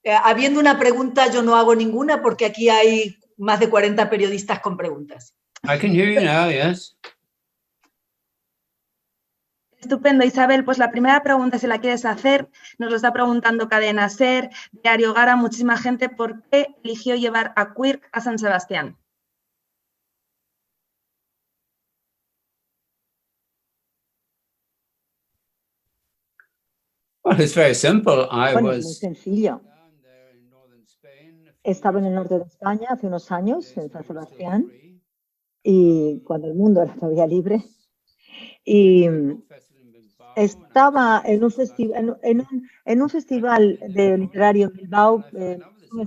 Habiendo una pregunta, yo no hago ninguna porque aquí hay más de 40 periodistas con preguntas. I can hear you now, yes. Estupendo, Isabel. Pues la primera pregunta, si la quieres hacer, nos lo está preguntando Cadena Ser, Diario Gara, muchísima gente, ¿por qué eligió llevar a Quirk a San Sebastián? Well, it's very simple. Bueno, es muy sencillo. Estaba en el norte de España hace unos años, en San Sebastián, y cuando el mundo era todavía libre, y estaba en un festival de literario en Bilbao, en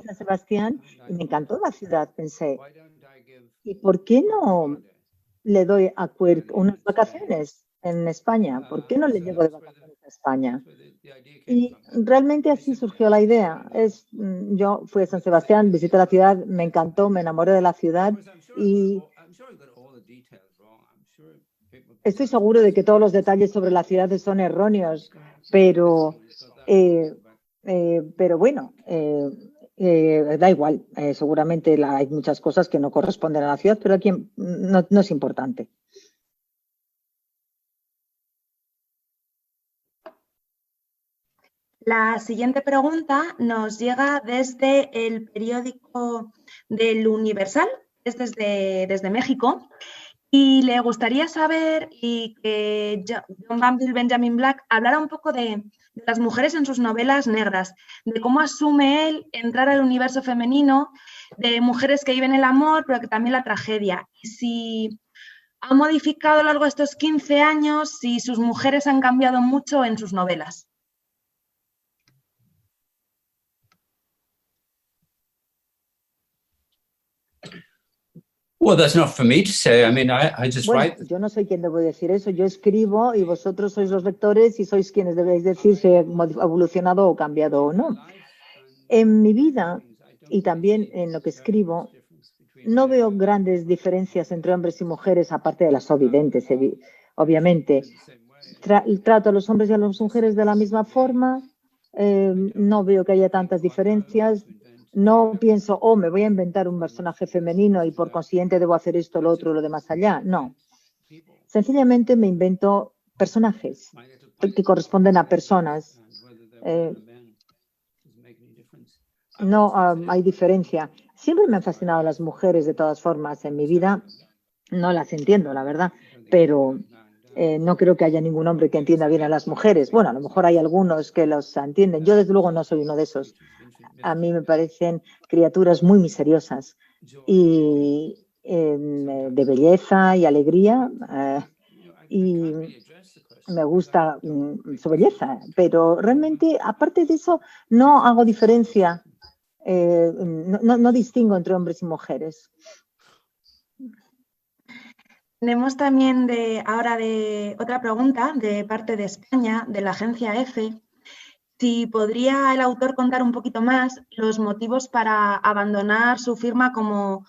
San Sebastián, y me encantó la ciudad. Pensé, ¿y por qué no le doy a Quirk unas vacaciones en España? ¿Por qué no le llevo de vacaciones a España? Y realmente así surgió la idea. Yo fui a San Sebastián, visité la ciudad, me encantó, me enamoré de la ciudad y estoy seguro de que todos los detalles sobre la ciudad son erróneos, pero bueno, da igual. Seguramente hay muchas cosas que no corresponden a la ciudad, pero aquí no es importante. La siguiente pregunta nos llega desde el periódico del Universal, es desde México, y le gustaría saber y que John Banville Benjamin Black hablara un poco de las mujeres en sus novelas negras, de cómo asume él entrar al universo femenino, de mujeres que viven el amor, pero que también la tragedia. Y si ha modificado a lo largo de estos 15 años, si sus mujeres han cambiado mucho en sus novelas. Well, that's not for me to say. I mean, I just Bueno, write. yo no soy quien debo decir eso. Yo escribo y vosotros sois los lectores y sois quienes debéis decir si ha evolucionado o cambiado o no. En mi vida y también en lo que escribo, no veo grandes diferencias entre hombres y mujeres, aparte de las evidentes, obviamente. Trato a los hombres y a las mujeres de la misma forma. No veo que haya tantas diferencias. No pienso, me voy a inventar un personaje femenino y por consiguiente debo hacer esto, lo otro, lo de más allá. No. Sencillamente me invento personajes que corresponden a personas. No hay diferencia. Siempre me han fascinado las mujeres de todas formas en mi vida. No las entiendo, la verdad, pero no creo que haya ningún hombre que entienda bien a las mujeres. Bueno, a lo mejor hay algunos que los entienden. Yo, desde luego, no soy uno de esos. A mí me parecen criaturas muy misteriosas y de belleza y alegría. Y me gusta su belleza, pero realmente, aparte de eso, no hago diferencia. No distingo entre hombres y mujeres. Tenemos también ahora otra pregunta de parte de España, de la agencia EFE. Si podría el autor contar un poquito más los motivos para abandonar su firma como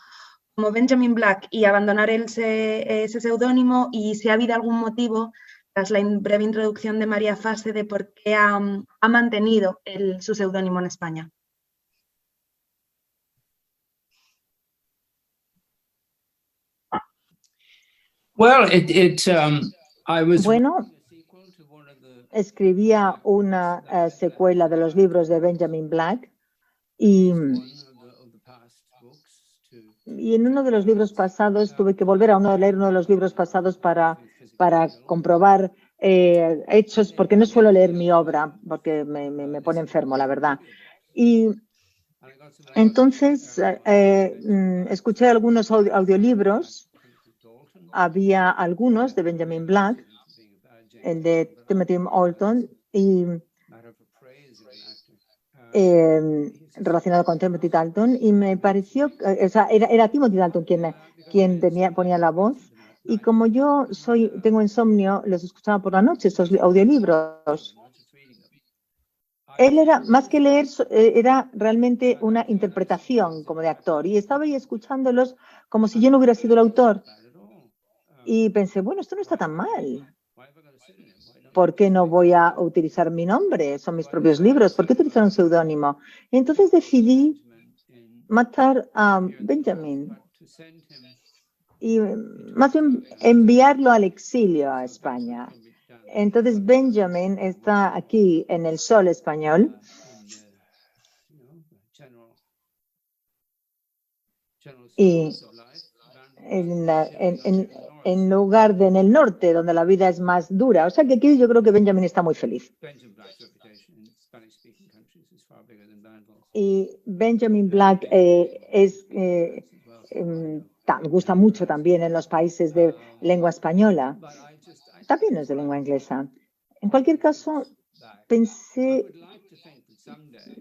Benjamin Black y abandonar ese seudónimo, y si ha habido algún motivo, tras la breve introducción de María Fase, de por qué ha mantenido su seudónimo en España. Well, Bueno, escribía una secuela de los libros de Benjamin Black y en uno de los libros pasados tuve que volver a leer uno de los libros pasados para comprobar hechos, porque no suelo leer mi obra, porque me pone enfermo, la verdad. Y entonces escuché algunos audiolibros. Había algunos de Benjamin Black, el de Timothy Dalton, y relacionado con Timothy Dalton, y me pareció, era Timothy Dalton quien ponía la voz, y como yo tengo insomnio, los escuchaba por la noche, estos audiolibros. Él era, más que leer, era realmente una interpretación como de actor, y estaba ahí escuchándolos como si yo no hubiera sido el autor. Y pensé, bueno, esto no está tan mal. ¿por qué no voy a utilizar mi nombre? Son mis propios libros. ¿Por qué utilizar un seudónimo? Entonces decidí matar a Benjamin y más bien enviarlo al exilio a España. Entonces Benjamin está aquí en el Sol español y en lugar de en el norte, donde la vida es más dura. O sea que aquí yo creo que Benjamin está muy feliz. Y Benjamin Black gusta mucho también en los países de lengua española. También es de lengua inglesa. En cualquier caso,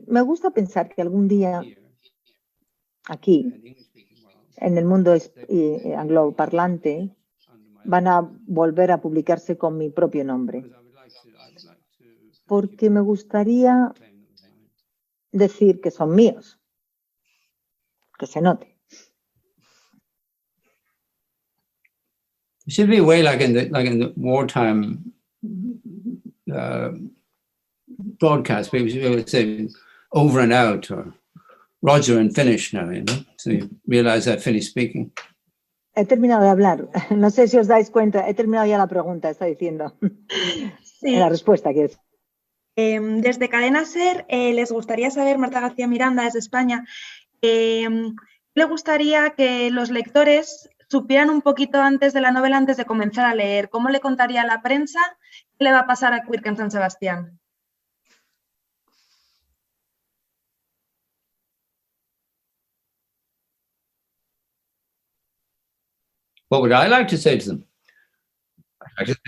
me gusta pensar que algún día aquí, en el mundo angloparlante, van a volver a publicarse con mi propio nombre. Porque me gustaría decir que son míos, que se note. It should be a way like in the wartime broadcast. People would say over and out or Roger and finish now, you know. So you realize I finished speaking. He terminado de hablar. No sé si os dais cuenta. He terminado ya la pregunta, está diciendo. Sí. La respuesta, quiero decir. Desde Cadena SER les gustaría saber, Marta García Miranda, desde España, le gustaría que los lectores supieran un poquito antes de la novela, antes de comenzar a leer. ¿Cómo le contaría a la prensa qué le va a pasar a Quirk en San Sebastián? What would I like to say to them? I'd like to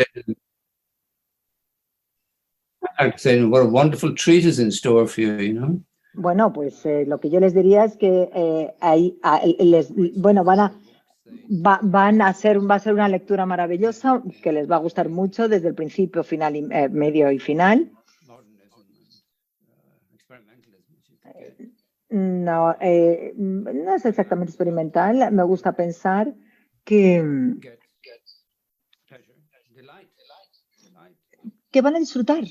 say to them, what a wonderful treat is in store for you, you know. Bueno, pues lo que yo les diría es que va a ser una lectura maravillosa que les va a gustar mucho desde el principio, final, medio y final. No, no es exactamente experimental. Me gusta pensar que van a disfrutar.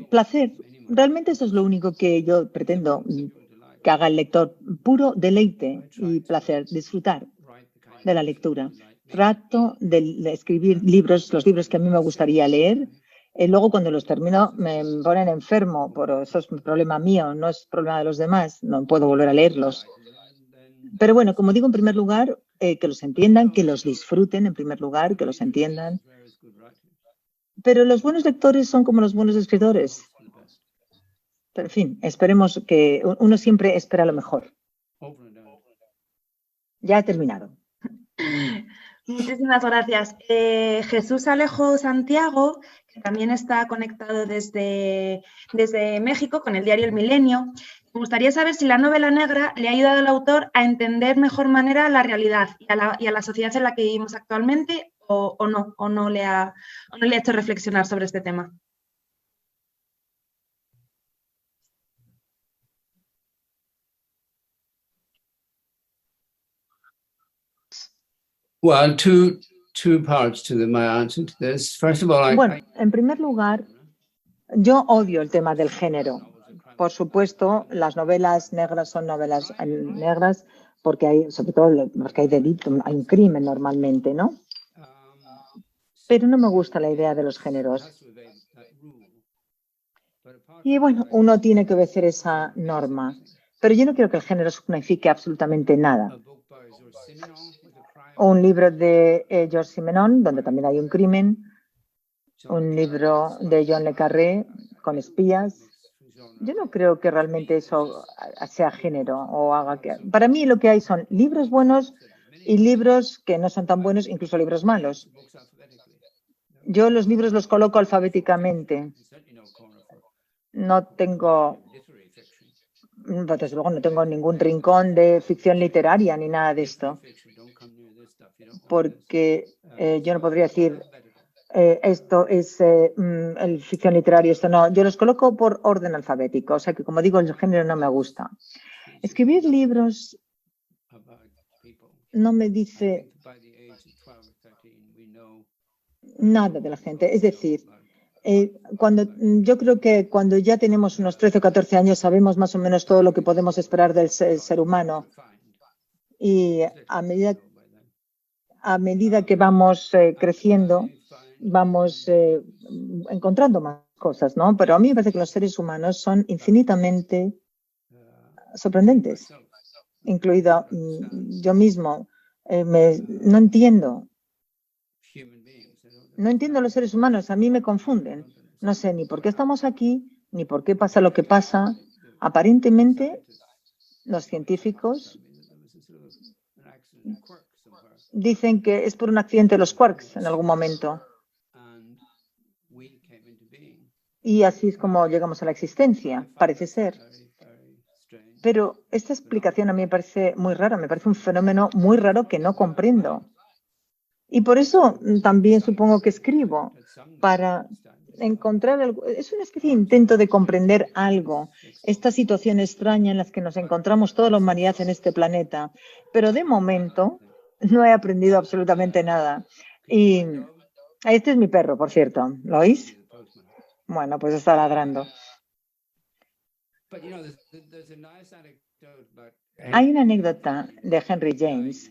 Placer. Realmente eso es lo único que yo pretendo que haga el lector. Puro deleite y placer, disfrutar de la lectura. Trato de escribir libros, los libros que a mí me gustaría leer. Luego, cuando los termino, me ponen enfermo. Pero eso es un problema mío, no es problema de los demás. No puedo volver a leerlos. Pero bueno, como digo, en primer lugar, que los entiendan, que los disfruten, en primer lugar, que los entiendan. Pero los buenos lectores son como los buenos escritores. Pero, en fin, esperemos que uno siempre espera lo mejor. Ya he terminado. Muchísimas gracias. Jesús Alejo Santiago, que también está conectado desde México con el diario El Milenio, me gustaría saber si la novela negra le ha ayudado al autor a entender mejor manera la realidad y a la sociedad en la que vivimos actualmente o no le ha hecho reflexionar sobre este tema. Well, two parts to my answer to this. First of all, Bueno, en primer lugar, yo odio el tema del género. Por supuesto, las novelas negras son novelas negras porque hay, sobre todo, porque hay delito, hay un crimen normalmente, ¿no? Pero no me gusta la idea de los géneros. Y bueno, uno tiene que obedecer esa norma. Pero yo no quiero que el género signifique absolutamente nada. Un libro de Georges Simenon, donde también hay un crimen. Un libro de John le Carré con espías. Yo no creo que realmente eso sea género o haga que... Para mí lo que hay son libros buenos y libros que no son tan buenos, incluso libros malos. Yo los libros los coloco alfabéticamente. No tengo... Desde luego no tengo ningún rincón de ficción literaria ni nada de esto. Porque yo no podría decir... esto es el ficción literaria, esto no. Yo los coloco por orden alfabético, o sea que, como digo, el género no me gusta. Escribir libros no me dice nada de la gente. Es decir, Yo creo que cuando ya tenemos unos 13 o 14 años sabemos más o menos todo lo que podemos esperar del ser humano. Y a medida que vamos creciendo, vamos encontrando más cosas, ¿no? Pero a mí me parece que los seres humanos son infinitamente sorprendentes, incluido yo mismo. No entiendo los seres humanos, a mí me confunden. No sé ni por qué estamos aquí, ni por qué pasa lo que pasa. Aparentemente, los científicos dicen que es por un accidente de los quarks en algún momento. Y así es como llegamos a la existencia, parece ser. Pero esta explicación a mí me parece muy rara, me parece un fenómeno muy raro que no comprendo. Y por eso también supongo que escribo, para encontrar algo. Es una especie de intento de comprender algo, esta situación extraña en la que nos encontramos toda la humanidad en este planeta. Pero de momento no he aprendido absolutamente nada. Y este es mi perro, por cierto. ¿Lo oís? Bueno, pues está ladrando. Hay una anécdota de Henry James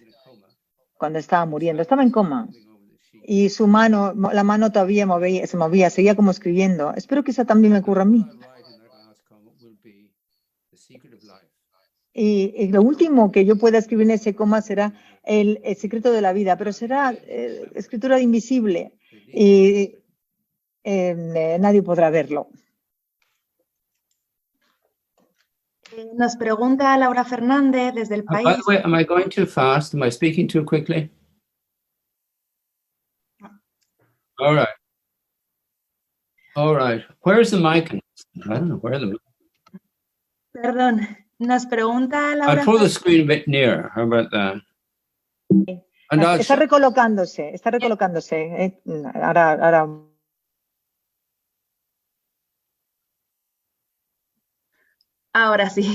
cuando estaba muriendo. Estaba en coma y su mano, la mano todavía se movía, seguía como escribiendo. Espero que eso también me ocurra a mí. Y lo último que yo pueda escribir en ese coma será el secreto de la vida, pero será escritura invisible y nadie podrá verlo. Nos pregunta Laura Fernández desde el país. By the way, am I going too fast? Am I speaking too quickly? All right. All right. Where's the mic? I don't know where the mic. Perdón, nos pregunta Laura. I'll pull the screen a bit nearer. How about that? And Está recolocándose, Ahora. Ahora sí.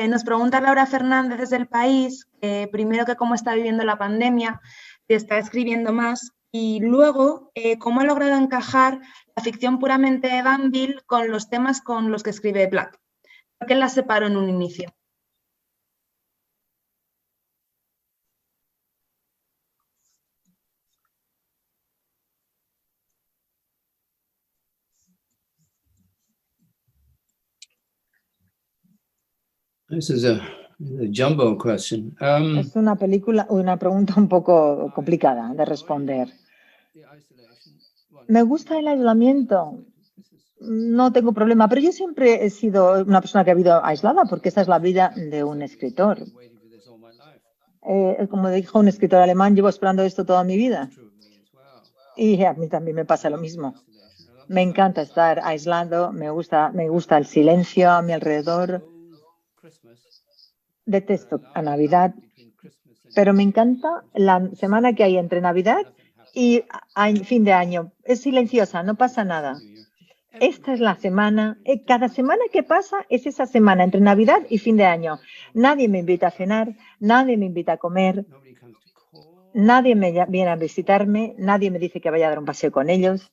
Nos pregunta Laura Fernández desde el país, primero que cómo está viviendo la pandemia, que está escribiendo más, y luego cómo ha logrado encajar la ficción puramente de Banville con los temas con los que escribe Black. ¿Por qué las separó en un inicio? This is a jumbo question. Es una pregunta un poco complicada de responder. Me gusta el aislamiento. No tengo problema, pero yo siempre he sido una persona que ha vivido aislada porque esa es la vida de un escritor. Como dijo un escritor alemán, llevo esperando esto toda mi vida. Y a mí también me pasa lo mismo. Me encanta estar aislado, me gusta el silencio a mi alrededor. Detesto a Navidad, pero me encanta la semana que hay entre Navidad y fin de año. Es silenciosa, no pasa nada. Esta es la semana, cada semana que pasa es esa semana entre Navidad y fin de año. Nadie me invita a cenar, nadie me invita a comer, nadie me viene a visitarme, nadie me dice que vaya a dar un paseo con ellos.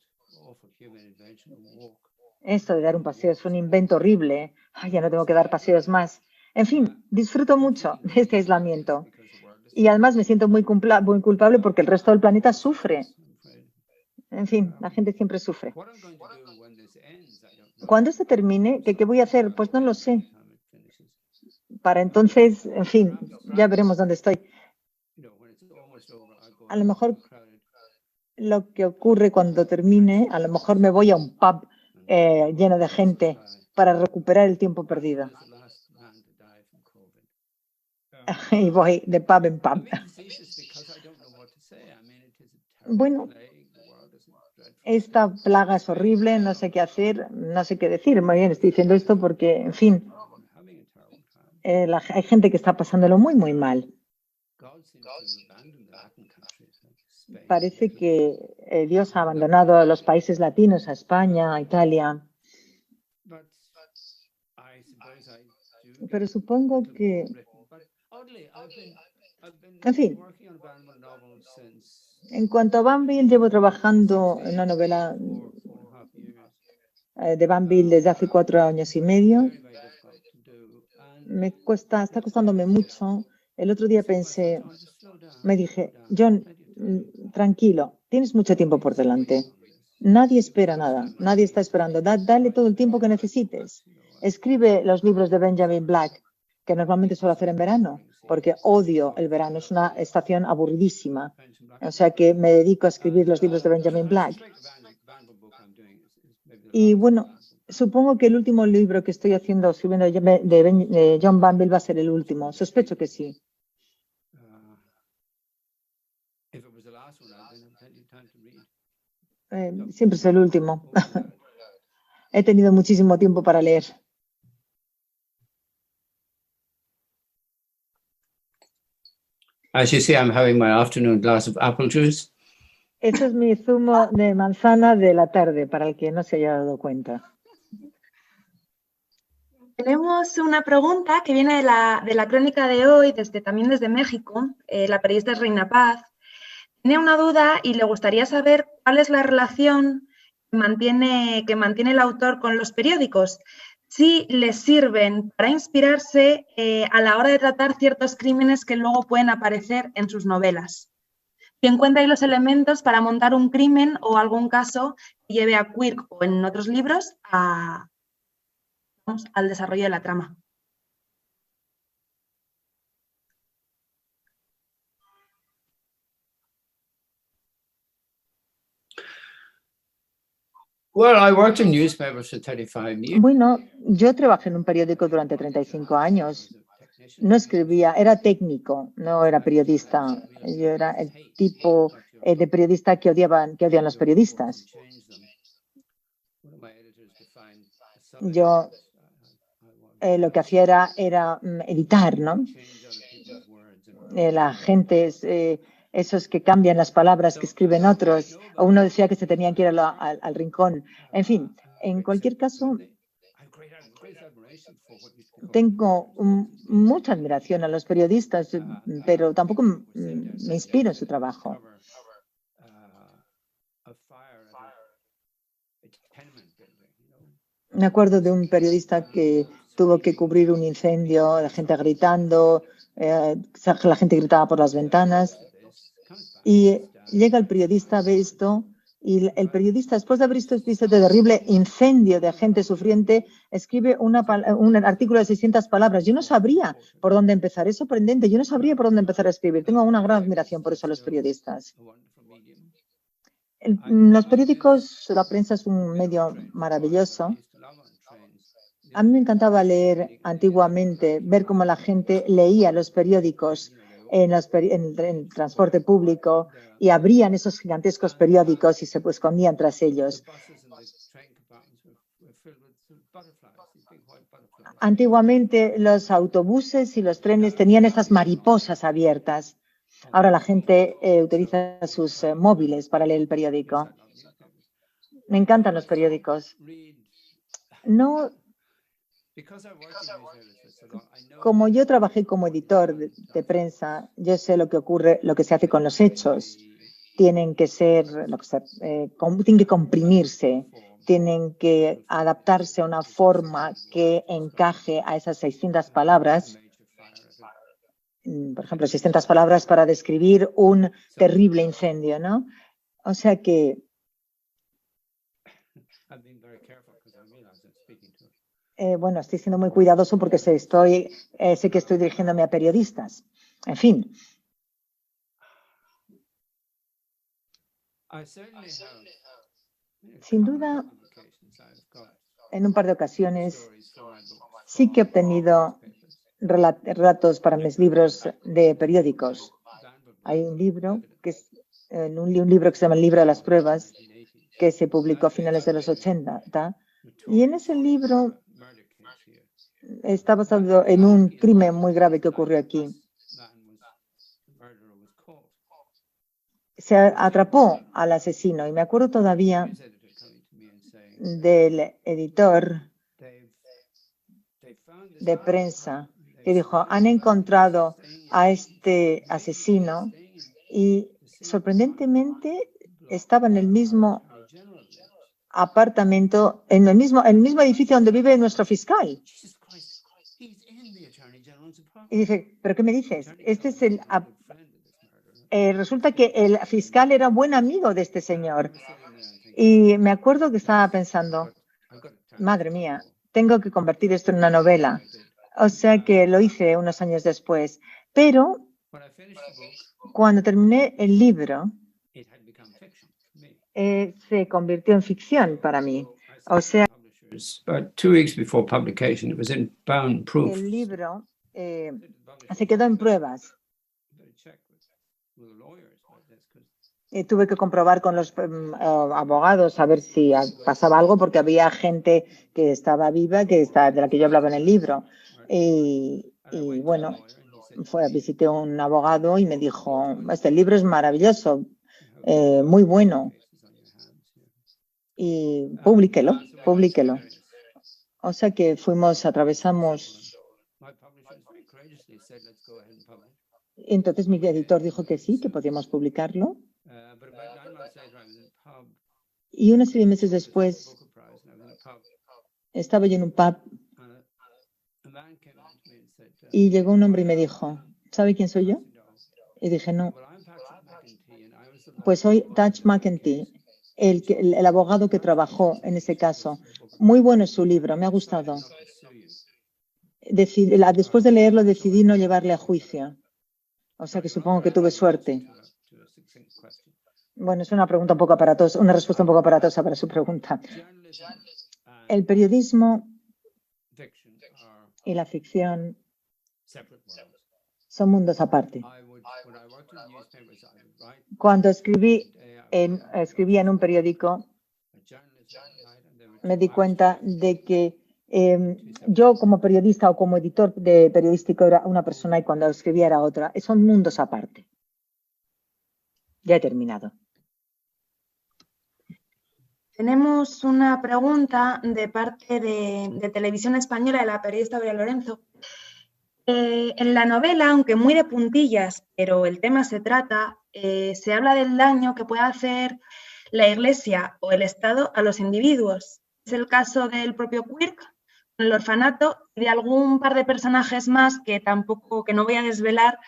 Esto de dar un paseo es un invento horrible. Ay, ya no tengo que dar paseos más. En fin, disfruto mucho de este aislamiento. Y además me siento muy culpable porque el resto del planeta sufre. En fin, la gente siempre sufre. Cuando esto termine, ¿qué voy a hacer? Pues no lo sé. Para entonces, en fin, ya veremos dónde estoy. A lo mejor lo que ocurre cuando termine, a lo mejor me voy a un pub lleno de gente para recuperar el tiempo perdido. Y voy de pub en pub. Bueno, esta plaga es horrible, no sé qué hacer, no sé qué decir. Muy bien, estoy diciendo esto porque, en fin, hay gente que está pasándolo muy, muy mal. Parece que Dios ha abandonado a los países latinos, a España, a Italia. Pero supongo que, en fin, en cuanto a Banville, llevo trabajando en una novela de Banville desde hace 4 años y medio. Está costándome mucho. El otro día pensé, me dije, John, tranquilo, tienes mucho tiempo por delante. Nadie espera nada, nadie está esperando. Dale todo el tiempo que necesites. Escribe los libros de Benjamin Black, que normalmente suelo hacer en verano, porque odio el verano, es una estación aburridísima. O sea que me dedico a escribir los libros de Benjamin Black. Y bueno, supongo que el último libro que estoy escribiendo de John Banville va a ser el último. Sospecho que sí. Siempre es el último. He tenido muchísimo tiempo para leer. As you see, I'm having my afternoon glass of apple juice. Este es mi zumo de manzana de la tarde, para el que no se haya dado cuenta. Tenemos una pregunta que viene de la crónica de hoy, también desde México. La periodista es Reina Paz. Tiene una duda y le gustaría saber cuál es la relación que mantiene el autor con los periódicos. Si les sirven para inspirarse a la hora de tratar ciertos crímenes que luego pueden aparecer en sus novelas. Si encuentra ahí los elementos para montar un crimen o algún caso que lleve a Quirk o en otros libros al desarrollo de la trama. Well, I worked in newspapers for 35 years. Bueno, yo trabajé en un periódico durante 35 años. No escribía, era técnico, no era periodista. Yo era el tipo de periodista que odian los periodistas. Yo lo que hacía era editar, ¿no? La gente, esos que cambian las palabras que escriben otros, o uno decía que se tenían que ir al rincón. En fin, en cualquier caso, tengo mucha admiración a los periodistas, pero tampoco me inspiro en su trabajo. Me acuerdo de un periodista que tuvo que cubrir un incendio, la gente gritando, la gente gritaba por las ventanas. Y llega el periodista, ve esto, y el periodista, después de haber visto este terrible incendio de gente sufriente, escribe un artículo de 600 palabras. Yo no sabría por dónde empezar, es sorprendente, yo no sabría por dónde empezar a escribir. Tengo una gran admiración por eso a los periodistas. Los periódicos, la prensa es un medio maravilloso. A mí me encantaba leer antiguamente, ver cómo la gente leía los periódicos en el transporte público y abrían esos gigantescos periódicos y se escondían tras ellos. Antiguamente los autobuses y los trenes tenían estas mariposas abiertas. Ahora la gente utiliza sus móviles para leer el periódico. Me encantan los periódicos. No. Como yo trabajé como editor de prensa, yo sé lo que ocurre, lo que se hace con los hechos. Tienen que tienen que comprimirse, tienen que adaptarse a una forma que encaje a esas 600 palabras. Por ejemplo, 600 palabras para describir un terrible incendio, ¿no? O sea que bueno, estoy siendo muy cuidadoso porque sé que estoy dirigiéndome a periodistas. En fin. Sin duda, en un par de ocasiones sí que he obtenido relatos para mis libros de periódicos. Hay un libro que se llama El libro de las pruebas, que se publicó a finales de los 80, y en ese libro está basado en un crimen muy grave que ocurrió aquí. Se atrapó al asesino y me acuerdo todavía del editor de prensa que dijo, han encontrado a este asesino y sorprendentemente estaba en el mismo apartamento en el mismo edificio donde vive nuestro fiscal. Jesus Christ, he's in the Attorney General's Y apartment. dice, ¿pero qué me dices? Este es Attorney General was a good friend of this murderer. resulta que el fiscal era buen amigo de este señor. I was sitting there and thinking, Y me acuerdo que estaba pensando, I've got to turn madre this into a mía, novel. tengo que convertir esto en una novela. O sea que lo hice unos años después. Pero When I finished the book, cuando terminé el libro, it had become fiction for me. se convirtió en ficción para mí. I O sea, said to publishers, about 2 weeks before publication, it was in bound proof. el libro I said to the publishers, se quedó en pruebas. "You better check with the lawyers about this, 'cause Tuve que comprobar con los abogados a ver si pasaba algo, porque había gente que estaba viva, de la que yo hablaba en el libro. Y bueno, visité a un abogado y me dijo, este libro es maravilloso, muy bueno, y publíquelo. O sea que atravesamos. my publishers very courageously said, let's go ahead and publish. Entonces mi editor dijo que sí, que podíamos publicarlo. But about 9 months later, I was in a pub. Y una serie de meses después Booker Prize, and I was in a pub. estaba yo en un pub A man came up to me and said, y llegó un hombre y me dijo, ¿sabe quién soy yo? Y dije, no, well, I'm Patrick McEntee, and I was the pues soy Touch McEntee, el abogado que trabajó en ese caso. Muy bueno es su libro, me ha gustado. not pursue you. Después de leerlo decidí no llevarle a juicio. O sea que supongo que tuve suerte. To a succinct question. Bueno, es una pregunta un poco aparatosa, una respuesta un poco aparatosa para su pregunta. Journalism and El periodismo fiction are y la ficción separate worlds. son mundos aparte. When I worked in newspapers, I would write Cuando escribía day en un periódico, a journalist at night, and they would me di cuenta de que yo como periodista o como editor periodístico era una persona y cuando escribía era otra. Son mundos aparte. Ya he terminado. Tenemos una pregunta de parte de Televisión Española, de la periodista Bea Lorenzo. En la novela, aunque muy de puntillas, pero el tema se trata, se habla del daño que puede hacer la Iglesia o el Estado a los individuos. Es el caso del propio Quirk, el orfanato, y de algún par de personajes más que no voy a desvelar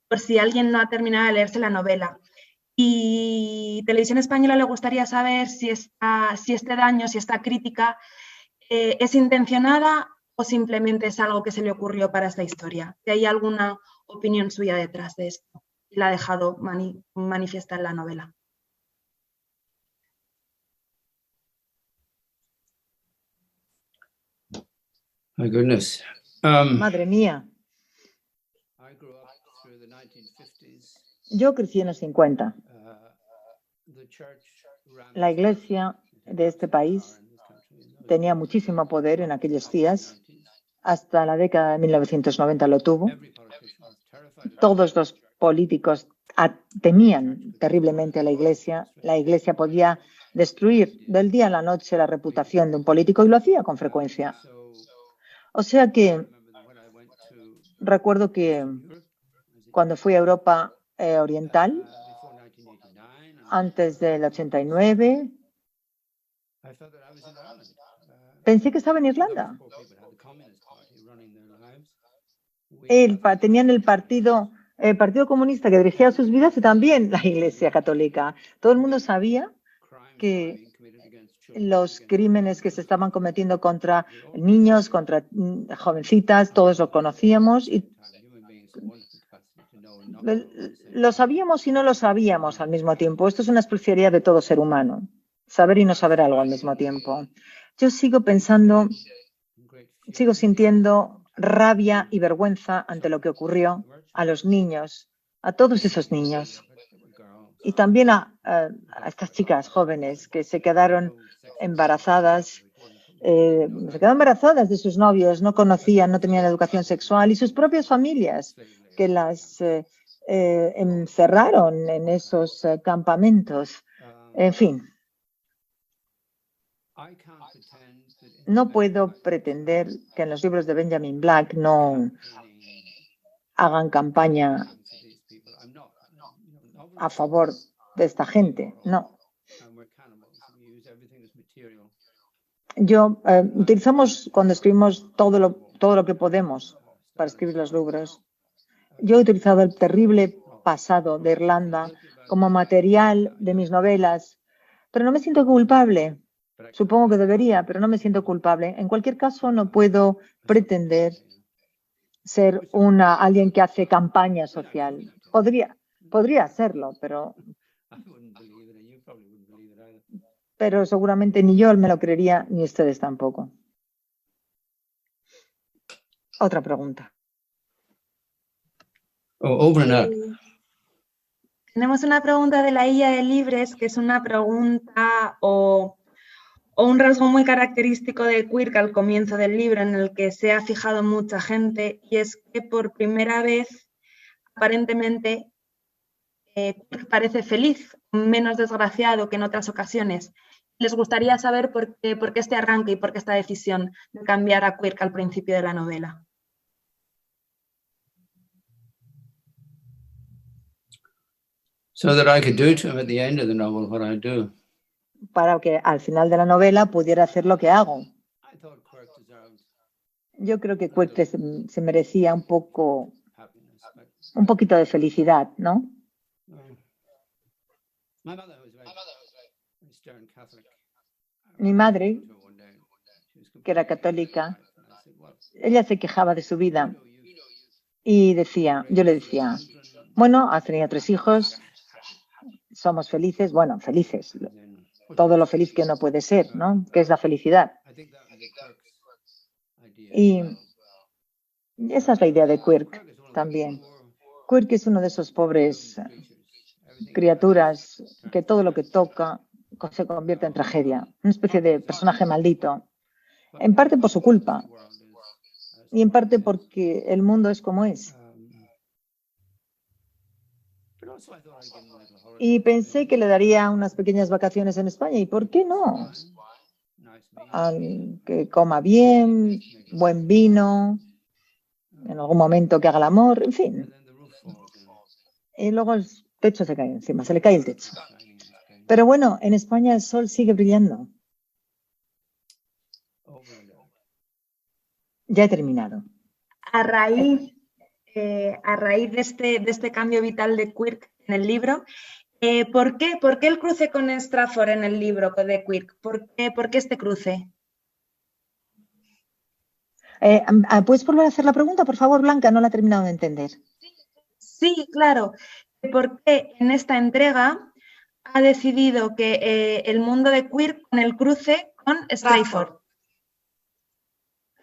por si alguien no ha terminado de leerse la novela. Y Televisión Española le gustaría saber si este daño, si esta crítica es intencionada o simplemente es algo que se le ocurrió para esta historia. Si hay alguna opinión suya detrás de esto y la ha dejado manifiesta en la novela. My goodness. Madre mía, I grew up through the 1950s. yo crecí en los 50. The church ran La iglesia de este país in this country. tenía muchísimo poder en aquellos días. Hasta la década de 1990 lo tuvo. Every politician was terrified of Todos los políticos temían terriblemente a la iglesia. La iglesia podía destruir del día a la noche la reputación de un político y lo hacía con frecuencia. So O sea que remember that when I went to recuerdo que Europe, cuando fui a Europa Oriental, before 1989, antes del 89, I felt that I was in Ireland. pensé que estaba en Irlanda. Poor people had the Communist Party running their lives. Tenían el Partido Comunista que dirigía sus vidas y también la Iglesia Católica. Todo el mundo sabía Crimes que being committed against children. los crímenes que se estaban cometiendo contra niños, contra jovencitas, todos lo conocíamos y Human beings have wonderful capacity to know and not know at the same lo sabíamos y no lo sabíamos al mismo tiempo. Esto es una especialidad de todo ser humano, saber y no saber algo al mismo tiempo. Yo sigo pensando, great fear. sigo sintiendo rabia y vergüenza ante lo que ocurrió a los niños, a todos esos niños. Girl, Y también a estas chicas jóvenes que se quedaron embarazadas, de sus novios, no conocían, no tenían educación sexual y sus propias familias que las encerraron en esos campamentos. En fin, I can't pretend that in no puedo pretender que en los libros de Benjamin Black no hagan campaña for these people. I'm not. a favor de esta gente, no. And we're cannibals. We use everything as material Utilizamos cuando escribimos todo lo que podemos para escribir los libros. Yo he utilizado el terrible pasado de Irlanda como material de mis novelas, pero no me siento culpable. Supongo que debería, pero no me siento culpable. En cualquier caso, no puedo pretender ser alguien que hace campaña social. Podría hacerlo, pero seguramente ni yo me lo creería, ni ustedes tampoco. Otra pregunta. Over and out. Tenemos una pregunta de la Illa de Libres, que es una pregunta o un rasgo muy característico de Quirk al comienzo del libro, en el que se ha fijado mucha gente, y es que por primera vez, aparentemente, Quirk parece feliz, menos desgraciado que en otras ocasiones. Les gustaría saber por qué este arranque y por qué esta decisión de cambiar a Quirk al principio de la novela. So that I could do to him at the end of the novel what I do. Para que al final de la novela pudiera hacer lo que hago. I thought Quirk deserved Yo creo que Quirk se merecía un happiness. poquito de felicidad, ¿no? My mother was very stern Catholic. Mi madre, One day, she was que era católica, and I said, "Well, ella se quejaba de su vida y yo le decía, bueno, has tenido 3 hijos, somos felices, bueno, felices, todo lo feliz que uno puede ser, ¿no? ¿Qué es la felicidad? I think that was Quirk's idea. Y esa es la idea de Quirk también. Quirk es uno de esos pobres criaturas que todo lo que toca se convierte en tragedia, una especie de personaje maldito, en parte por su culpa y en parte porque el mundo es como es. But also I thought I'd give him a little holiday. Y pensé que le daría unas pequeñas vacaciones en España, ¿y por qué no? Nice meal. Que coma bien, buen vino, en algún momento que haga el amor, en fin. And then the roof falls in. Y luego el techo se cae encima, se le cae el techo. Shining in the sky. Pero bueno, en España el sol sigue brillando. Over and out. Ya he terminado. A raíz de este cambio vital de Quirk en el libro, ¿por qué el cruce con Strafford en el libro de Quirk? ¿Por qué este cruce? ¿Puedes volver a hacer la pregunta, por favor, Blanca? No la he terminado de entender. Sí, claro. ¿Por qué en esta entrega ha decidido que el mundo de Quirk con el cruce con Strafford?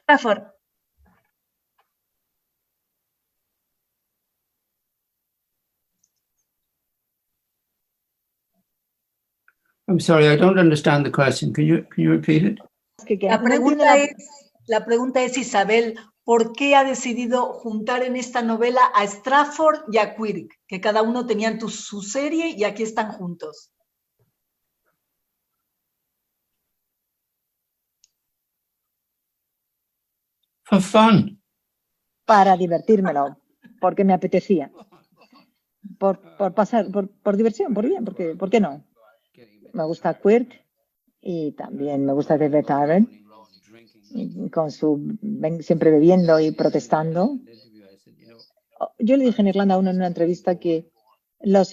Strafford. I'm sorry, I don't understand the question. Can you repeat it? La pregunta es, Isabel, ¿por qué ha decidido juntar en esta novela a Strafford y a Quirk? Que cada uno tenían su serie y aquí están juntos. For fun. Para divertírmelo, porque me apetecía. Por diversión, por bien, porque, ¿por qué no? Me gusta Quirk y también me gusta David Tyrell, con siempre bebiendo y protestando. Yo le dije en Irlanda a uno en una entrevista que los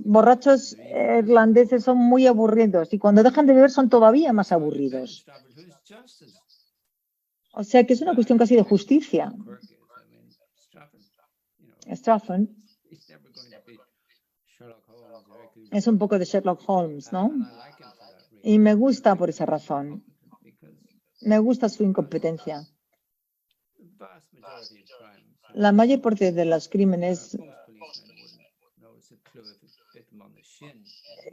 borrachos irlandeses son muy aburridos y cuando dejan de beber son todavía más aburridos. O sea que es una cuestión casi de justicia. Strafford es un poco de Sherlock Holmes, ¿no? Y me gusta por esa razón. Me gusta su incompetencia. La mayor parte de los crímenes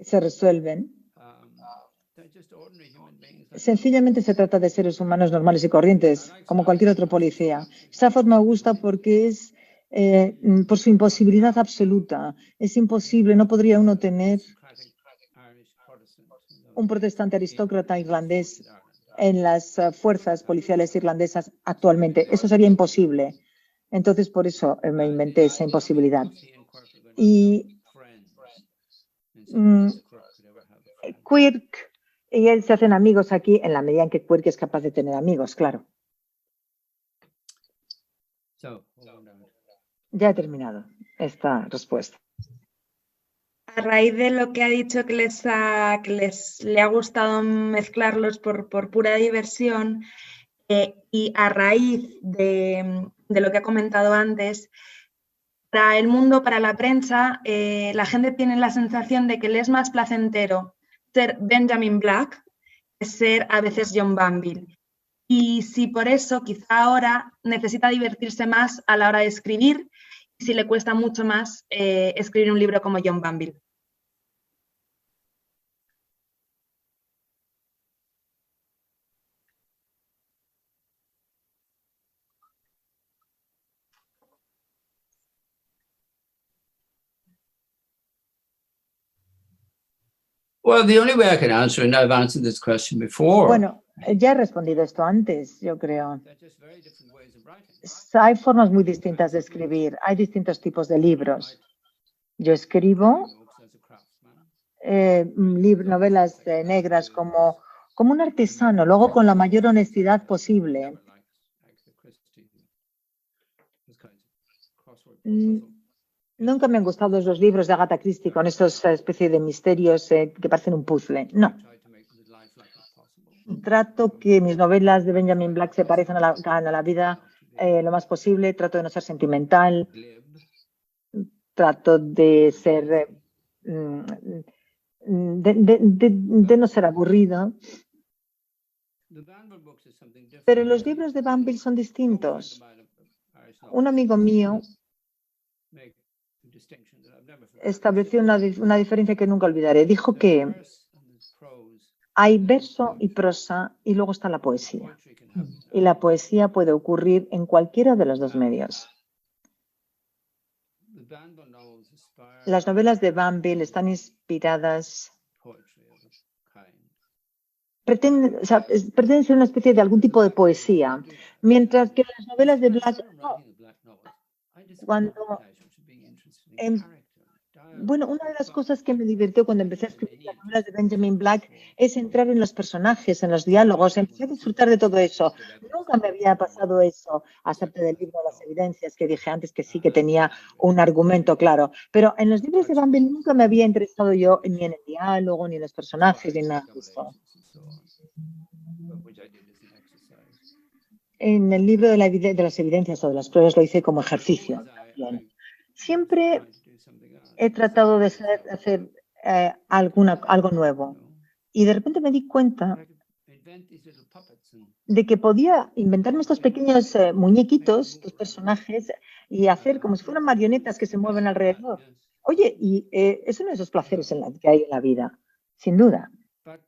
se resuelven. Sencillamente se trata de seres humanos normales y corrientes, como cualquier otro policía. Strafford me gusta porque es por su imposibilidad absoluta. Es imposible, no podría uno tener un protestante aristócrata irlandés en las fuerzas policiales irlandesas actualmente. Eso sería imposible. Entonces, por eso me inventé esa imposibilidad. Y Quirk Y él se hacen amigos aquí en la medida en que Quirk es capaz de tener amigos, claro. Ya he terminado esta respuesta. A raíz de lo que ha dicho que le ha gustado mezclarlos por pura diversión, y a raíz de lo que ha comentado antes, para el mundo, para la prensa, la gente tiene la sensación de que le es más placentero ser Benjamin Black que ser a veces John Banville. Y si por eso quizá ahora necesita divertirse más a la hora de escribir, y si le cuesta mucho más escribir un libro como John Banville. Well, the only way I can answer, and I've answered this question before. Bueno, ya he respondido esto antes, yo creo. They're just very different ways of writing. Hay formas muy distintas de escribir, hay distintos tipos de libros. Yo escribo As a craftsman. novelas negras como un artesano, luego con la mayor honestidad posible. Like the Christie, those kinds of crossword Mm, puzzles. Nunca me han gustado esos libros de Agatha Christie con estos especie de misterios que parecen un puzzle. No. Try to make the life like as possible. Trato que mis novelas de Benjamin Black se parezcan a la vida lo más posible. Trato de no ser sentimental. Glib. Trato de ser de no ser aburrido. The Banville books is something different. Pero los libros de Banville son distintos. Un amigo mío Make a distinction that I've never forgotten. estableció una diferencia que nunca olvidaré. Dijo There's que verse and there's prose. hay verso y prosa y luego está la poesía. Poetry can happen. Y la poesía puede ocurrir en cualquiera de los dos medios. The Banville novels aspire Las novelas de Banville están inspiradas, poetry of a kind. pretenden ser una especie de algún tipo de poesía, mientras que las novelas de Black no. Writing the Black novels, I discovered Cuando pleasure to being interested in em- character, dialogue, Bueno, una de las cosas que me divirtió cuando empecé a escribir las novelas de Benjamin Black es entrar en los personajes, en los diálogos, empecé a disfrutar de todo eso. Nunca me había pasado eso, aparte del libro Las Evidencias, que dije antes que sí que tenía un argumento claro. Pero en los libros de Banville nunca me había interesado yo ni en el diálogo, ni en los personajes, ni nada de eso. but which I did as an exercise. En el libro de las evidencias o de las pruebas lo hice como ejercicio también. Siempre Tried to do something else. he tratado de hacer algo nuevo. Y de repente me di cuenta I could invent these little puppets and de que podía inventarme estos pequeños muñequitos, estos personajes, y hacer como si fueran marionetas que se mueven alrededor. yes. Oye, y es uno de esos placeres que hay en la vida, sin duda. But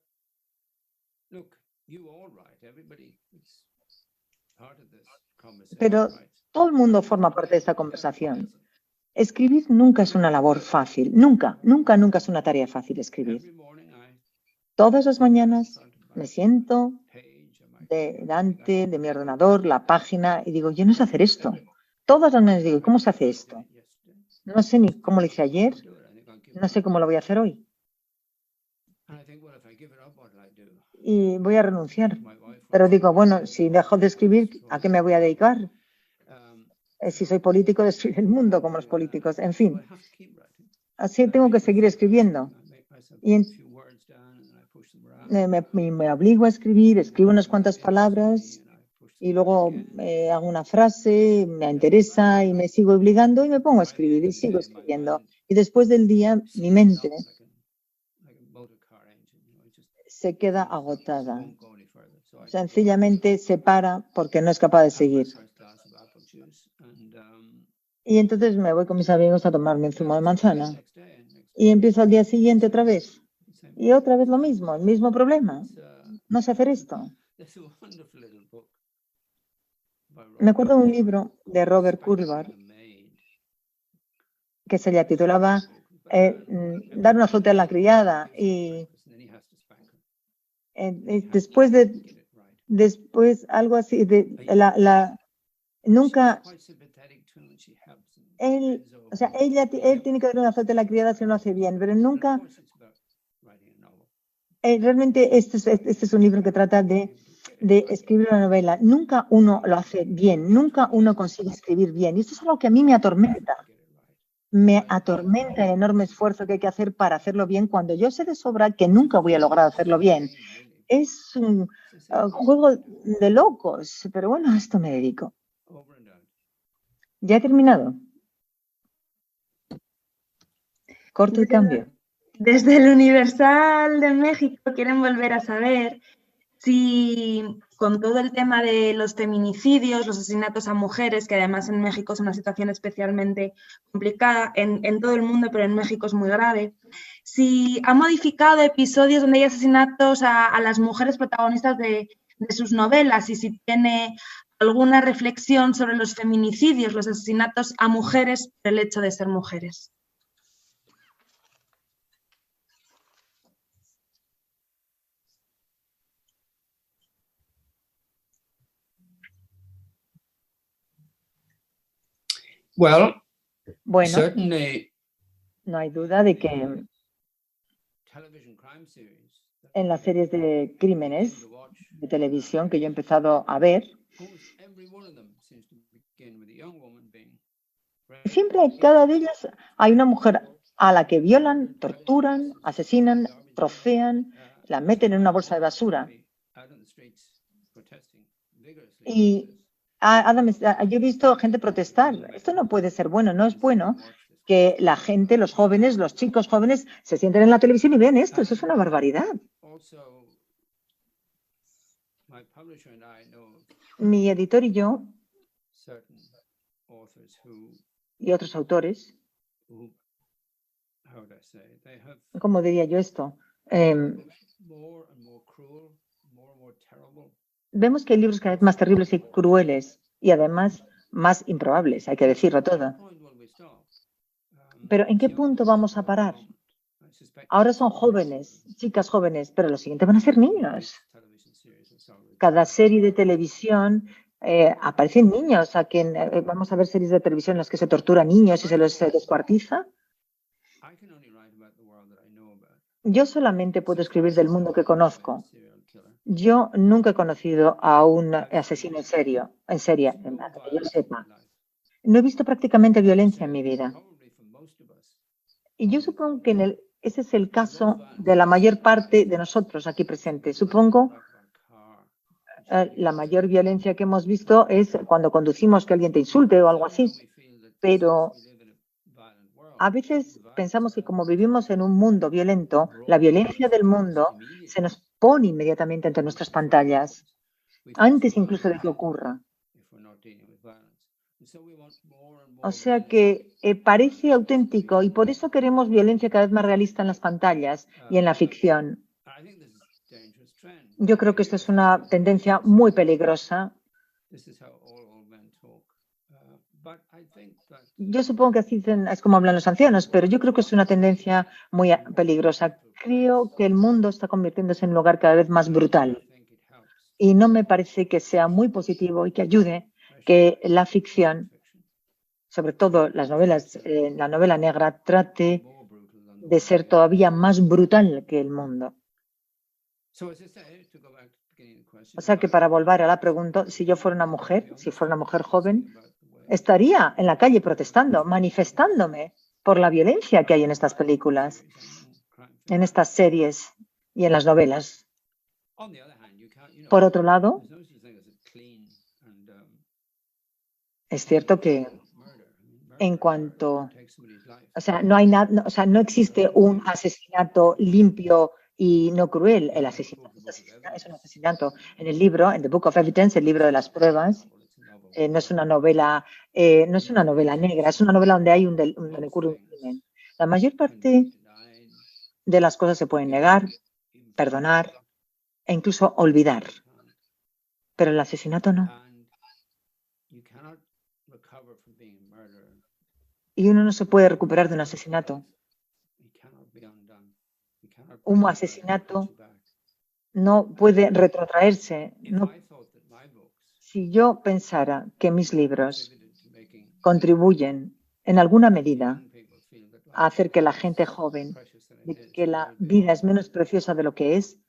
look, you all write. Everybody is part of this conversation. Pero writes. todo el mundo forma parte de esta conversación. Escribir nunca es una labor fácil. Nunca, nunca, nunca es una tarea fácil escribir. Every morning I Todas las mañanas front of me my siento page on my delante de mi ordenador, la página, y digo, yo no sé hacer esto. Todas las mañanas digo, ¿cómo se hace esto? yesterday. No sé ni cómo lo hice ayer, Do it. I think I'll give no sé cómo lo voy a hacer hoy. And I think, well, if I give it up, what will I do? Y voy a renunciar. My wife Pero will digo, bueno, si dejo de escribir, ¿a qué me voy a dedicar? um, Si soy político, destruir el mundo como los políticos. En so fin, I have to keep writing. así tengo que seguir escribiendo. I make myself Y put a few words down and I push them around. Me obligo a escribir, escribo unas cuantas palabras And I push them y luego again. hago una frase, me interesa y me sigo obligando y me pongo a escribir y sigo escribiendo. Y después del día, mi mente Like a motor car engine, it just se queda agotada. won't go any further. So I Sencillamente se para porque no es capaz de have my seguir. first glass of apple juice and Y entonces me voy con mis amigos a tomarme un zumo de manzana. next day and next Y empiezo al día siguiente otra vez. same. Y otra vez lo mismo, el mismo problema. It's, No sé hacer esto. there's a wonderful little book by Me acuerdo de un Robert libro de Robert Spanking Kurvar the Maid. que se le titulaba Dar una fruta a la criada. Y And then he has to spank her. después de Get it right. después algo así de nunca She's quite sympathetic too, and she helps him. él, Bends over o sea, and él tiene que dar una fruta a la criada si no lo hace bien, pero of nunca course it's about writing a novel. Realmente este es un libro que trata de escribir una novela. Nunca uno lo hace bien, nunca uno consigue escribir bien. Y esto es algo que a mí me atormenta. Me atormenta el enorme esfuerzo que hay que hacer para hacerlo bien cuando yo sé de sobra que nunca voy a lograr hacerlo bien. Es un juego de locos, pero bueno, a esto me dedico. ¿Ya he terminado? Corto y cambio. Desde el Universal de México quieren volver a saber si con todo el tema de los feminicidios, los asesinatos a mujeres, que además en México es una situación especialmente complicada, en todo el mundo, pero en México es muy grave, si ha modificado episodios donde hay asesinatos a las mujeres protagonistas de sus novelas y si tiene alguna reflexión sobre los feminicidios, los asesinatos a mujeres por el hecho de ser mujeres. Well, Bueno, certainly no hay duda de que television crime series that en las series de I crímenes begin to watch, de televisión que yo he empezado a ver, almost every one of them seems to begin with a young woman being raped, siempre en cada de ellas hay una mujer a la que violan, torturan, asesinan, trocean, la meten en una bolsa de basura. out on the streets protesting vigorously Y against this. yo he visto gente protestar. Esto no puede ser bueno, no es bueno que la gente, los jóvenes, los chicos jóvenes se sienten en la televisión y ven esto. Eso es una barbaridad. Also, my publisher and I know of Mi editor y yo certain authors y otros autores, who how would I say, they have ¿cómo diría yo esto? more and more cruel, more and more terrible. Vemos que hay libros cada vez más terribles y crueles y además más improbables, hay que decirlo todo. Point will we stop? Pero ¿en qué punto vamos a parar? I suspect Ahora son jóvenes, chicas jóvenes, pero lo siguiente van a ser niños. television series will start with Cada serie de televisión aparecen niños. A quien vamos a ver series de televisión en las que se tortura a niños y se los descuartiza. I can only write about the world that I know about. Yo solamente puedo escribir del mundo que conozco. Serial killer. Yo nunca he conocido a un asesino en serie, hasta que yo sepa. No he visto prácticamente violencia en mi vida. Probably for most of us, Y yo supongo que ese es el caso de la mayor parte de nosotros aquí presentes. Supongo like our car, la mayor violencia que hemos visto es cuando conducimos que alguien te insulte o algo así. we feel that Pero we live in a violent world. a veces pensamos que como vivimos en un mundo violento, la violencia del mundo se nos pone inmediatamente ante nuestras pantallas, We antes incluso de que ocurra. if we're not dealing with violence. And so we want more and more O sea que parece auténtico y por eso queremos violencia cada vez más realista en las pantallas y en la ficción. I think this is a dangerous trend. Yo creo que esto es una tendencia muy peligrosa. This is how all old men talk. But I think that Yo supongo que así es como hablan los ancianos, pero yo creo que es una tendencia muy peligrosa. Creo que el mundo está convirtiéndose en un lugar cada vez más brutal I think it helps y no me parece que sea muy positivo y que ayude que la ficción, fiction sobre todo las novelas, la novela negra, trate more brutal than de ser todavía más brutal que el mundo. So as I say, to go back to the beginning of the question, O sea que para volver a la pregunta, si yo fuera una mujer, si fuera una mujer joven, estaría en la calle protestando, manifestándome por la violencia que hay en estas películas, en estas series y en las novelas. on the other hand, you can't, you know, Por otro lado, there's no such thing as a clean and es cierto que murder. I mean, murder en cuanto, takes somebody's life. o sea, no hay nada, o sea, no existe un asesinato limpio y no cruel. El asesinato es un asesinato. En el libro, en The Book of Evidence, el libro de las pruebas, no es una novela, no es una novela negra, es una novela donde hay donde ocurre un crimen. La mayor parte de las cosas se pueden negar, perdonar e incluso olvidar, pero el asesinato no. And you cannot recover from being a murderer. Y uno no se puede recuperar de un asesinato. It cannot be undone. You cannot Un bring it back, asesinato put you back. no puede retrotraerse. If No, I thought that my books si yo pensara que mis libros contributed to making contribuyen en alguna medida young people feel that a hacer que la gente joven, de que la vida es menos preciosa de lo que es,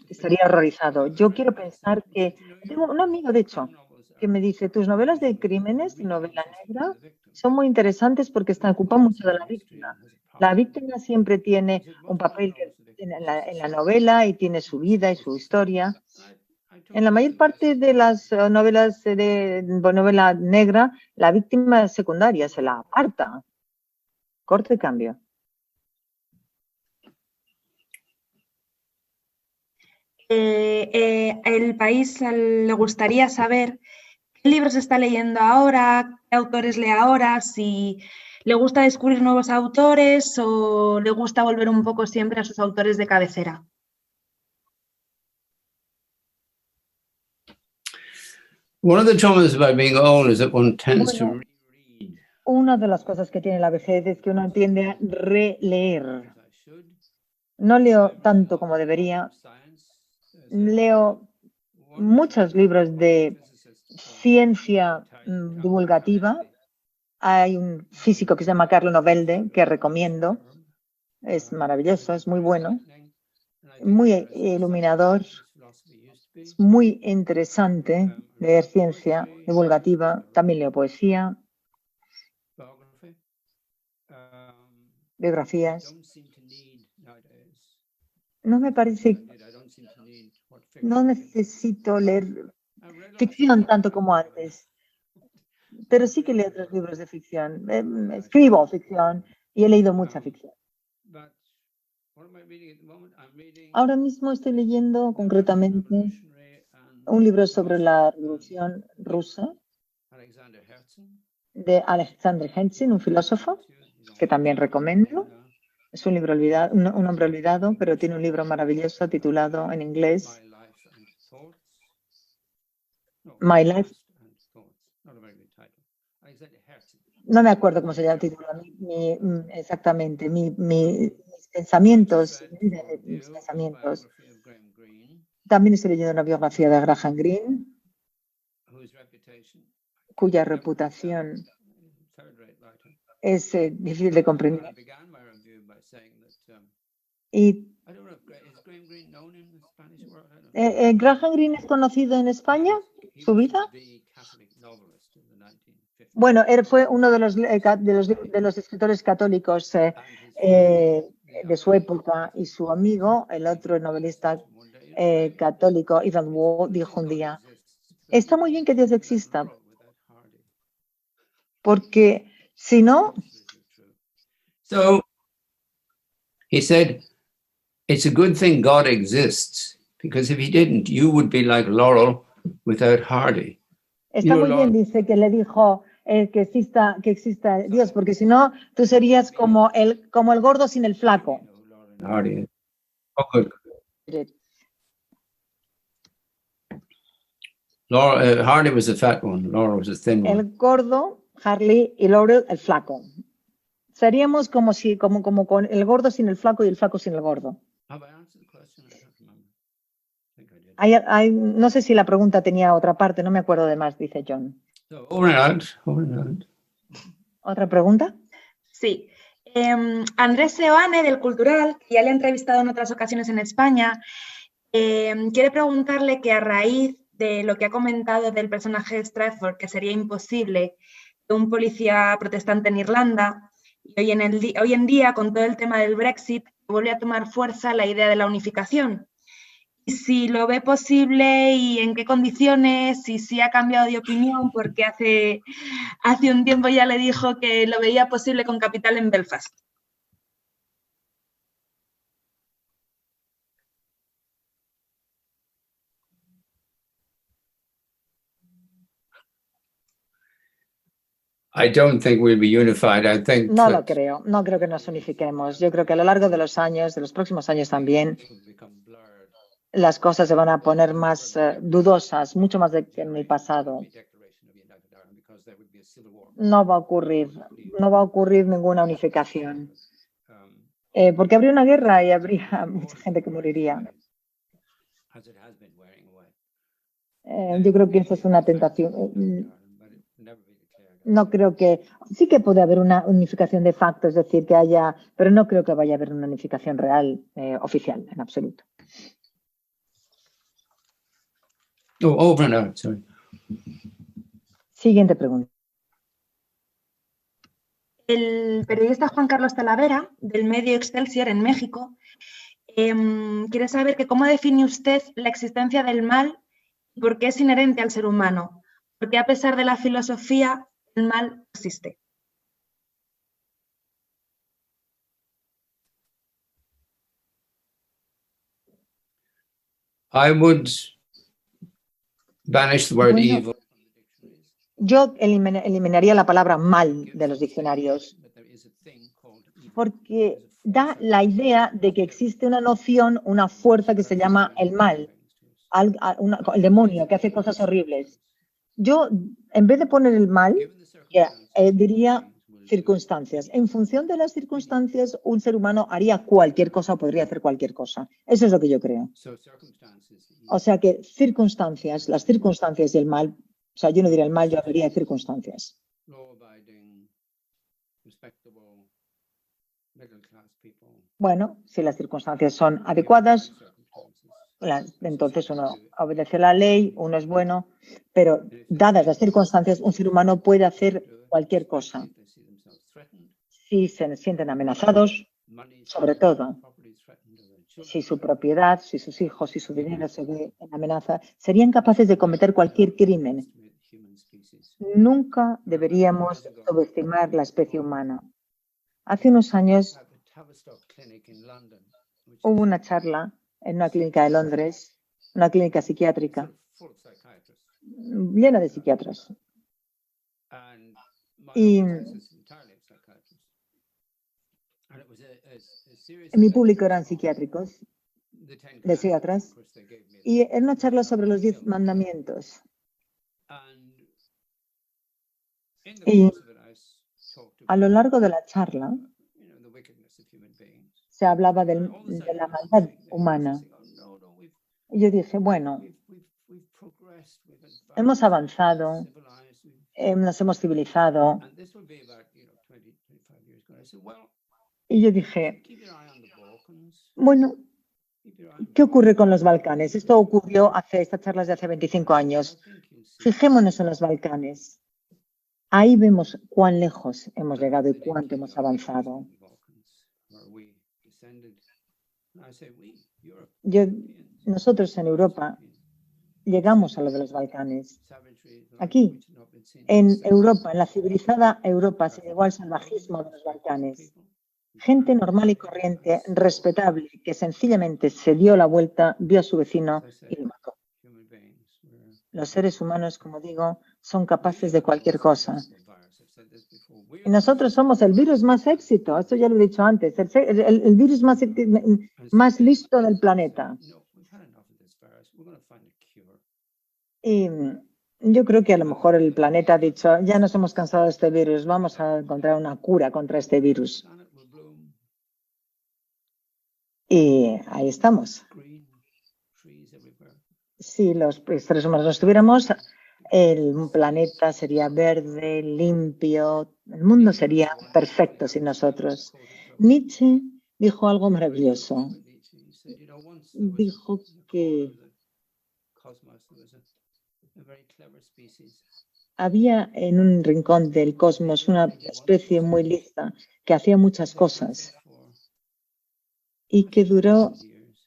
estaría horrorizado. Yo quiero pensar que, tengo un amigo, de hecho, que me dice, tus novelas de crímenes y novela negra son muy interesantes porque ocupan mucho de la víctima. La víctima siempre tiene un papel en la novela y tiene su vida y su historia. En la mayor parte de las novelas de novela negra, la víctima es secundaria, se la aparta. Corte y cambio. El país le gustaría saber qué libros está leyendo ahora, qué autores lee ahora, si le gusta descubrir nuevos autores o le gusta volver un poco siempre a sus autores de cabecera. One of the troubles about being old is that one tends to reread. Una de las cosas que tiene la vejez es que uno tiende a releer. No leo tanto como debería. Leo muchos libros de ciencia divulgativa. Hay un físico que se llama Carlo Novelde que recomiendo. Es maravilloso, es muy bueno, muy iluminador, es muy interesante leer ciencia divulgativa. También leo poesía, biografías. No me parece, no necesito leer ficción tanto como antes, pero sí que leo otros libros de ficción. Escribo ficción y he leído mucha ficción. Ahora mismo estoy leyendo concretamente un libro sobre la Revolución Rusa de Alexander Herzen, un filósofo que también recomiendo. Es un libro olvidado, un hombre olvidado, pero tiene un libro maravilloso titulado en inglés My Life. No me acuerdo cómo se llama el título exactamente. Mis pensamientos, mis pensamientos. También estoy leyendo una biografía de Graham Greene, cuya reputación es difícil de comprender. Y ¿Graham Greene es conocido en España? ¿Su vida? Bueno, él fue uno de los escritores católicos de su época, y su amigo, el otro novelista católico, Ethan Ward, dijo un día, está muy bien que Dios exista, porque si no... So he said, it's a good thing God exists, because if he didn't, you would be like Laurel without Hardy. Está muy bien, dice, que le dijo que exista Dios, porque si no, tú serías como el gordo sin el flaco. Hardy. Oh, good. Hardy was the fat one. Laurel was the thin one. El gordo, Harley, y Laurel, el flaco. Seríamos como con el gordo sin el flaco y el flaco sin el gordo. No sé si la pregunta tenía otra parte, no me acuerdo de más, dice John. ¿Otra pregunta? Sí. Andrés Seoane, del Cultural, que ya le he entrevistado en otras ocasiones en España, quiere preguntarle que a raíz de lo que ha comentado del personaje de Stratford, que sería imposible que un policía protestante en Irlanda, y hoy en día, con todo el tema del Brexit, vuelve a tomar fuerza la idea de la unificación. Y si lo ve posible y en qué condiciones, y si ha cambiado de opinión, porque hace un tiempo ya le dijo que lo veía posible con capital en Belfast. I don't think we'll be unified. I think no lo creo, no creo que nos unifiquemos. Yo creo que a lo largo de los años, de los próximos años también, las cosas se van a poner más dudosas, mucho más que en el pasado. No va a ocurrir ninguna unificación. Porque habría una guerra y habría mucha gente que moriría. Yo creo que eso es una tentación. No creo que... Sí que puede haber una unificación de facto, es decir, que haya... Pero no creo que vaya a haber una unificación real, oficial, en absoluto. Oh, over and out, sorry. Siguiente pregunta. El periodista Juan Carlos Talavera, del medio Excelsior en México, quiere saber que cómo define usted la existencia del mal y por qué es inherente al ser humano. Porque a pesar de la filosofía, el mal existe. I would banish the word Bueno, evil. yo eliminaría la palabra mal de los diccionarios, porque da la idea de que existe una noción, una fuerza que se llama el mal, el demonio que hace cosas horribles. Yo, en vez de poner el mal, diría circunstancias. En función de las circunstancias, un ser humano haría cualquier cosa o podría hacer cualquier cosa. Eso es lo que yo creo. O sea que circunstancias, las circunstancias y el mal, o sea, yo no diría el mal, yo hablaría de circunstancias. Bueno, si las circunstancias son adecuadas, entonces uno obedece la ley, uno es bueno, pero dadas las circunstancias, un ser humano puede hacer cualquier cosa. Si se sienten amenazados, sobre todo, si su propiedad, si sus hijos, si su dinero se ve en amenaza, serían capaces de cometer cualquier crimen. Nunca deberíamos subestimar la especie humana. Hace unos años hubo una charla en una clínica de Londres, una clínica psiquiátrica, llena de psiquiatras. Y en mi público eran psiquiátricos, de psiquiatras, y en una charla sobre los 10 mandamientos. Y a lo largo de la charla se hablaba de la maldad humana. Y yo dije, bueno, hemos avanzado, nos hemos civilizado. Y yo dije, bueno, ¿qué ocurre con los Balcanes? Esto ocurrió estas charlas de hace 25 años. Fijémonos en los Balcanes. Ahí vemos cuán lejos hemos llegado y cuánto hemos avanzado. Nosotros en Europa llegamos a lo de los Balcanes. Aquí, en Europa, en la civilizada Europa, se llegó al salvajismo de los Balcanes. Gente normal y corriente, respetable, que sencillamente se dio la vuelta, vio a su vecino y lo mató. Los seres humanos, como digo, son capaces de cualquier cosa. Y nosotros somos el virus más éxito, esto ya lo he dicho antes, el virus más listo del planeta. Y yo creo que a lo mejor el planeta ha dicho, ya nos hemos cansado de este virus, vamos a encontrar una cura contra este virus. Y ahí estamos. Si los seres humanos no estuviéramos, el planeta sería verde, limpio, el mundo sería perfecto sin nosotros. Nietzsche dijo algo maravilloso. Dijo que había en un rincón del cosmos una especie muy lista que hacía muchas cosas y que duró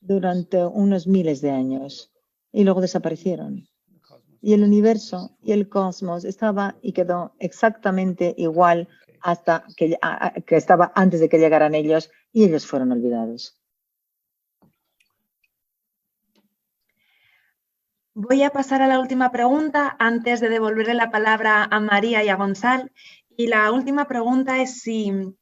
durante unos miles de años y luego desaparecieron. Y el universo y el cosmos estaba y quedó exactamente igual hasta que estaba antes de que llegaran ellos y ellos fueron olvidados. Voy a pasar a la última pregunta antes de devolverle la palabra a María y a Gonzalo. Y la última pregunta es si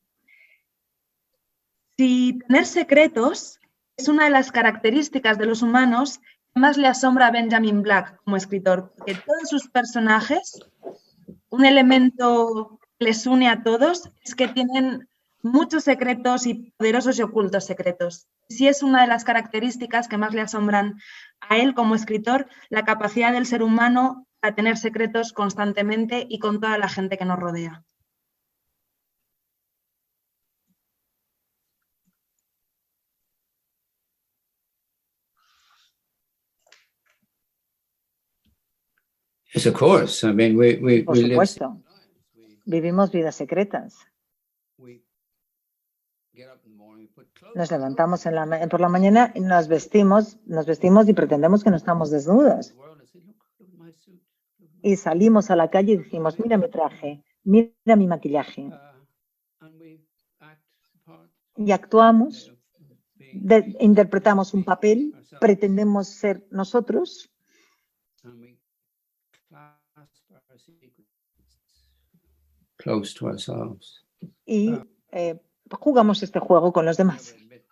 tener secretos es una de las características de los humanos que más le asombra a Benjamin Black como escritor, porque todos sus personajes, un elemento que les une a todos es que tienen muchos secretos y poderosos y ocultos secretos. Sí es una de las características que más le asombran a él como escritor, la capacidad del ser humano para tener secretos constantemente y con toda la gente que nos rodea. Yes, of course. I mean, we Por live. supuesto, vivimos vidas secretas. We get up in the morning, put clothes Nos on. levantamos por la mañana y nos vestimos y pretendemos que no estamos desnudos. The world and say, look at my suit. Look at my-" Y salimos a la calle y decimos, mira mi traje, mira mi maquillaje. And we act the part Y actuamos, of being interpretamos un papel, pretendemos ser nosotros and we clasp our secrets close to ourselves. y jugamos este juego con los demás. Never admit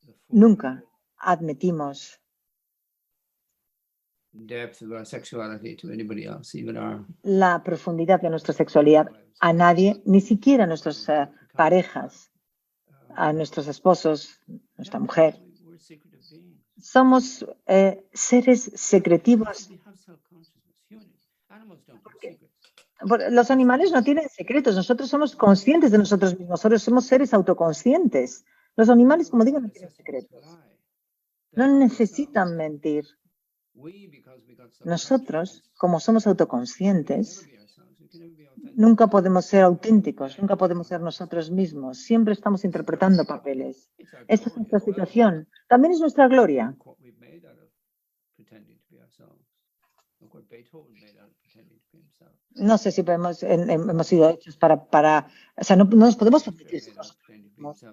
the full Nunca admitimos depth of our sexuality to anybody else, even our la profundidad de nuestra sexualidad a nadie, ni siquiera a nuestras parejas, a nuestros esposos, nuestra mujer. We're secretive beings. Somos seres secretivos. We have self-consciousness. Animals don't have secrets. Los animales no tienen secretos, nosotros somos conscientes de nosotros mismos, nosotros somos seres autoconscientes. Los animales, como digo, no tienen secretos, no necesitan mentir. Nosotros, como somos autoconscientes, nunca podemos ser auténticos, nunca podemos ser nosotros mismos, siempre estamos interpretando papeles. Esta es nuestra situación, también es nuestra gloria. No sé si hemos sido hechos para o sea, no nos podemos permitir ser nosotros mismos.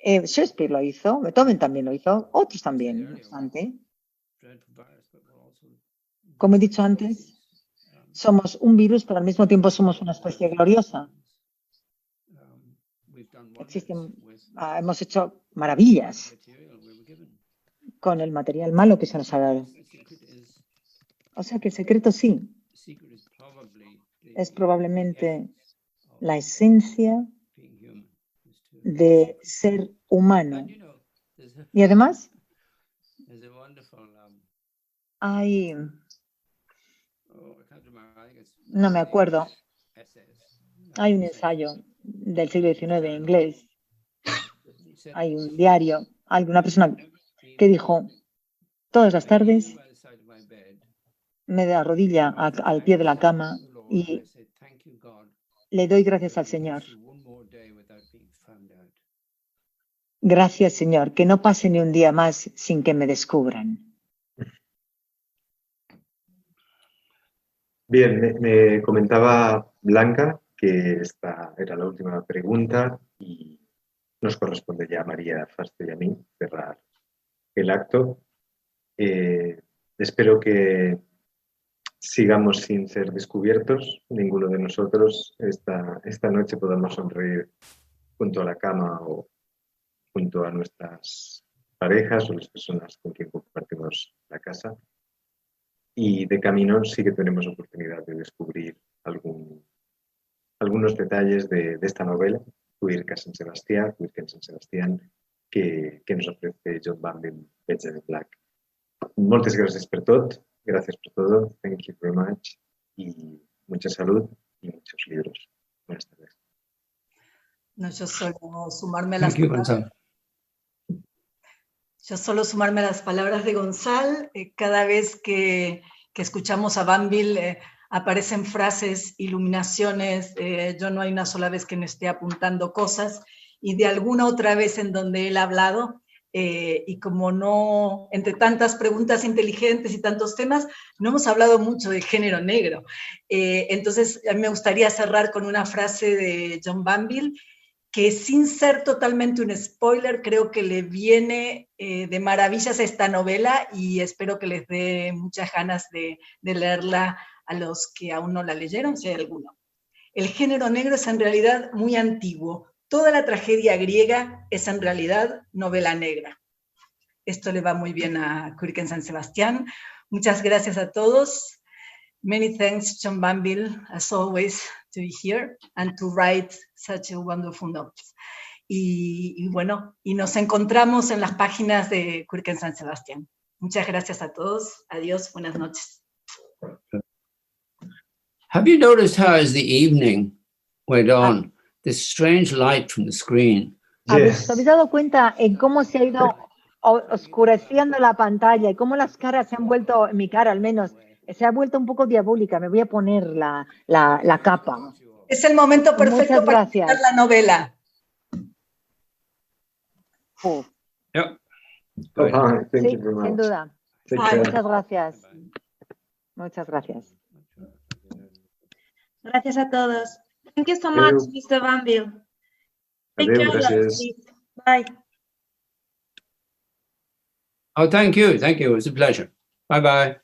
Shakespeare lo hizo, Beethoven también lo hizo, otros también, no obstante. Como he dicho antes, somos un virus, pero al mismo tiempo somos una especie gloriosa. Hemos hecho maravillas con el material malo que se nos ha dado. O sea que el secreto sí, es probablemente la esencia de ser humano. Y además, hay, no me acuerdo, hay un ensayo del siglo XIX en inglés, hay un diario, hay una persona que dijo, todas las tardes me de arrodilla al pie de la cama y le doy gracias al Señor. Gracias, Señor, que no pase ni un día más sin que me descubran. Bien, me comentaba Blanca que esta era la última pregunta y nos corresponde ya a María Faste y a mí cerrar el acto. Espero que sigamos sin ser descubiertos, ninguno de nosotros esta noche podamos sonreír junto a la cama o junto a nuestras parejas o las personas con quien compartimos la casa. Y de camino sí que tenemos oportunidad de descubrir algunos detalles de esta novela, Quirk en Sant Sebastián, que nos ofrece John Banville, Petja de Black. Moltes gràcies per tot, gracias por todo, thank you very much, y mucha salud y muchos libros. Buenas tardes. No, yo solo sumarme a las Thank you, palabras. Gonzalo. Yo solo sumarme a las palabras de Gonzalo. Cada vez que escuchamos a Banville aparecen frases, iluminaciones. Yo no hay una sola vez que no esté apuntando cosas. Y de alguna otra vez en donde él ha hablado, y como no, entre tantas preguntas inteligentes y tantos temas, no hemos hablado mucho de género negro. Entonces, a mí me gustaría cerrar con una frase de John Banville, que sin ser totalmente un spoiler, creo que le viene de maravillas a esta novela y espero que les dé muchas ganas de leerla a los que aún no la leyeron, si hay alguno. El género negro es en realidad muy antiguo. Toda la tragedia griega es en realidad novela negra. Esto le va muy bien a Quirk en Sant Sebastián. Muchas gracias a todos. Many thanks, John Banville, as always, to be here and to write such a wonderful note. Y bueno, y nos encontramos en las páginas de Quirken San Sebastián. Muchas gracias a todos. Adiós, buenas noches. Have you noticed how as the evening went on, this strange light from the screen? ¿Os habéis dado cuenta en cómo se ha ido oscureciendo la pantalla y cómo las caras se han vuelto, en mi cara al menos, se ha vuelto un poco diabólica? Me voy a poner la capa. Es el momento perfecto Muchas para gracias. empezar la novela. Yep. Thank Sí, you very sin much. duda. Take care. Muchas gracias. Muchas gracias. Gracias a todos. Thank you so Adiós. much, Mr. Banville. Take Adiós, care of us, gracias. please. Bye. Oh, thank you. Thank you. It was a pleasure. Bye-bye.